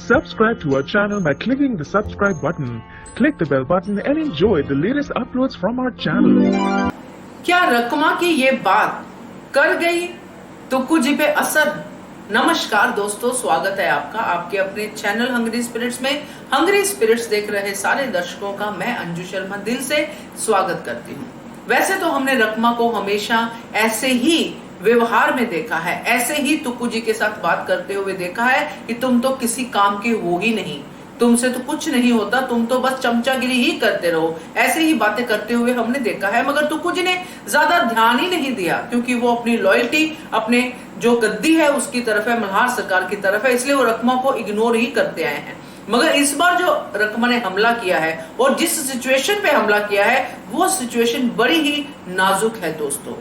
Subscribe to our channel by clicking the subscribe button. Click the bell button and enjoy the latest uploads from our channel. क्या रकमा की ये बात कर गई तुक्कू जी पे असर? नमस्कार दोस्तों, स्वागत है आपका आपके अपने चैनल हंग्री स्पिरिट्स में। हंग्री स्पिरिट्स देख रहे सारे दर्शकों का मैं अंजू शर्मा दिल से स्वागत करती हूँ। वैसे तो हमने रकमा को हमेशा ऐसे ही व्यवहार में देखा है, ऐसे ही तुक्कू जी के साथ बात करते हुए देखा है कि तुम तो किसी काम के हो ही नहीं, तुमसे तो कुछ नहीं होता, तुम तो बस चमचागिरी ही करते रहो, ऐसे ही बातें करते हुए हमने देखा है। मगर तुक्कू जी ने ज्यादा ध्यान ही नहीं दिया क्योंकि वो अपनी लॉयल्टी अपने जो गद्दी है उसकी तरफ है, मल्हार सरकार की तरफ है, इसलिए वो रकमा को इग्नोर ही करते आए हैं। मगर इस बार जो रकमा ने हमला किया है और जिस सिचुएशन पे हमला किया है वो सिचुएशन बड़ी ही नाजुक है दोस्तों।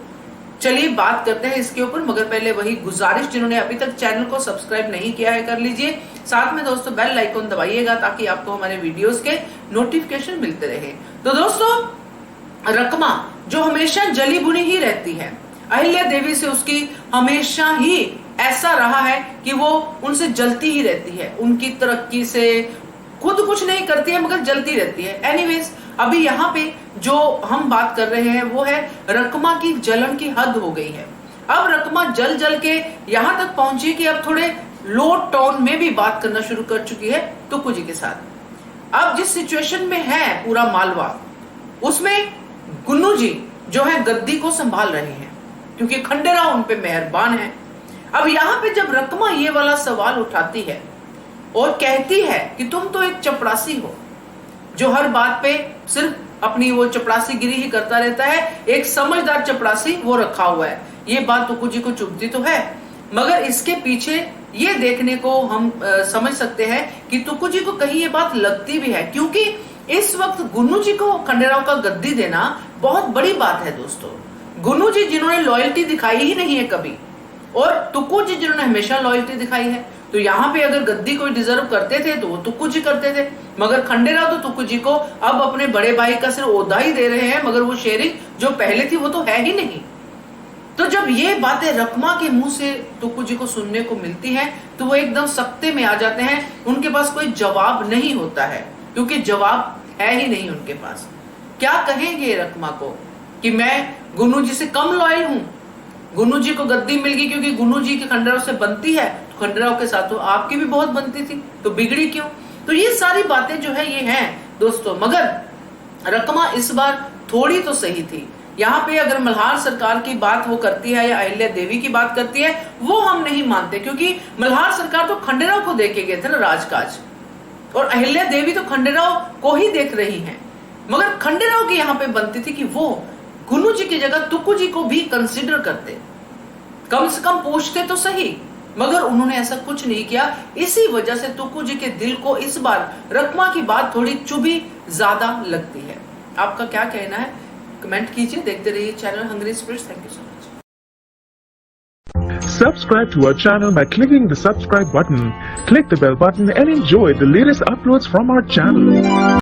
चलिए बात करते हैं इसके ऊपर, मगर पहले वही गुजारिश, जिन्होंने अभी तक चैनल को सब्सक्राइब नहीं किया है कर लीजिए, साथ में दोस्तों बेल आइकन दबाइएगा ताकि आपको हमारे वीडियोस के नोटिफिकेशन मिलते रहे। तो दोस्तों, रकमा जो हमेशा जली बुनी ही रहती है, अहिल्या देवी से उसकी हमेशा ही ऐसा रहा है कि वो उनसे जलती ही रहती है, उनकी तरक्की से खुद कुछ नहीं करती है मगर जलती रहती है। एनीवेज, अभी यहाँ पे जो हम बात कर रहे हैं वो है रकमा की जलन की हद हो गई है। अब रकमा जल जल के यहाँ तक पहुंची कि अब थोड़े लो टोन में भी बात करना शुरू कर चुकी है तुक्कू जी के साथ। अब जिस सिचुएशन में है पूरा मालवा, उसमें गुन्नू जी जो है गद्दी को संभाल रहे हैं क्योंकि खंडेराव उन पे मेहरबान है। अब यहाँ पे जब रकमा ये वाला सवाल उठाती है और कहती है कि तुम तो एक चपरासी हो जो हर बात पे सिर्फ अपनी वो चपरासी गिरी ही करता रहता है, एक समझदार चपरासी वो रखा हुआ है, ये बात तुक्कू जी को चुभती तो है। मगर इसके पीछे ये देखने को हम समझ सकते हैं कि तुक्कू जी को कहीं ये बात लगती भी है, क्योंकि इस वक्त गुन्नू जी को खंडेराव का गद्दी देना बहुत बड़ी बात है दोस्तों। गुन्नू जी जिन्होंने लॉयल्टी दिखाई ही नहीं है कभी, और तुक्कू जी जिन्होंने हमेशा लॉयल्टी दिखाई है, तो यहाँ पे अगर गद्दी कोई डिजर्व करते थे तो वो तुक्कू जी करते थे। मगर खंडेराव तो तुक्कू जी को अब अपने बड़े भाई का सिर्फ ओहदा ही दे रहे हैं, मगर वो शेयरिंग जो पहले थी वो तो है ही नहीं। तो जब ये बातें रकमा के मुंह से तुक्कू जी को सुनने को मिलती हैं तो वो एकदम सख्ते में आ जाते हैं, उनके पास कोई जवाब नहीं होता है क्योंकि जवाब है ही नहीं उनके पास। क्या कहेंगे रकमा को कि मैं गुन्नू जी से कम लॉयल हूं, गुन्नू जी को गद्दी मिल गई क्योंकि गुन्नू जी की खंडेराव से बनती है, तो खंडेराव के साथ तो आपकी भी बहुत बनती थी, तो बिगड़ी क्यों? तो ये सारी बातें जो है ये हैं दोस्तों। मगर रकमा इस बार थोड़ी तो सही थी। यहाँ पे अगर मल्हार सरकार की बात वो करती है या अहिल्या देवी की बात करती है वो हम नहीं मानते, क्योंकि मल्हार सरकार तो खंडेराव को देके गए थे ना राजकाज, और अहिल्या देवी तो खंडेराव को ही देख रही हैं। मगर खंडेराव की यहाँ पे बनती थी कि वो गुन्नू जी की जगह तुक्कू जी को भी कंसिडर करते, कम से कम पूछते तो सही, मगर उन्होंने ऐसा कुछ नहीं किया। इसी वजह से तुक्कू जी के दिल को इस बार रकमा की बात थोड़ी चुभी ज्यादा लगती है। आपका क्या कहना है कमेंट कीजिए, देखते रहिए channel hungry spirits. Thank you so much. Subscribe to our channel by clicking the subscribe button. Click the bell button and enjoy the latest uploads from our channel.